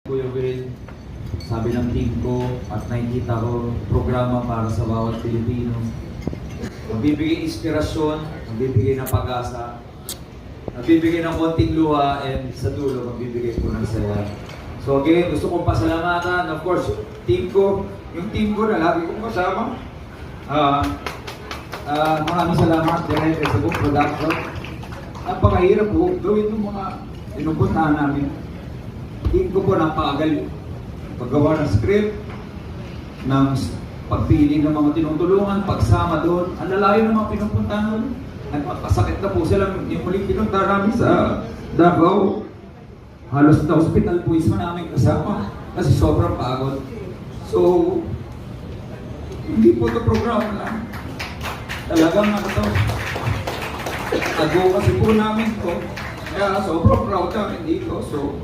Kuya Will, sabi ng team ko at nakikita ko programa para sa bawat Pilipino. Magbibigay inspirasyon, magbibigay ng pag-asa, magbibigay ng konting luha, and sa dulo, magbibigay po ng saya. So again, gusto kong pasalamatan, of course, team ko, yung team ko na lagi kong kasama. Maraming salamat, Direk, sa buong production. Napakahirap po gawin ng mga pinupuntahan namin. Team ko po napakagaling. Paggawa ng script, ng pagpili ng mga tinutulungan, pagsama doon, ang lalayo ng mga pinupuntahan doon. Nagpapasakit na po sila. Yung muling pinunta namin sa Davao, halos na hospital po isma namin kasama kasi sobrang pagod. So, hindi po ito programa lang. Talagang tago kasi po namin ito. Kaya sobrang proud kami dito. So,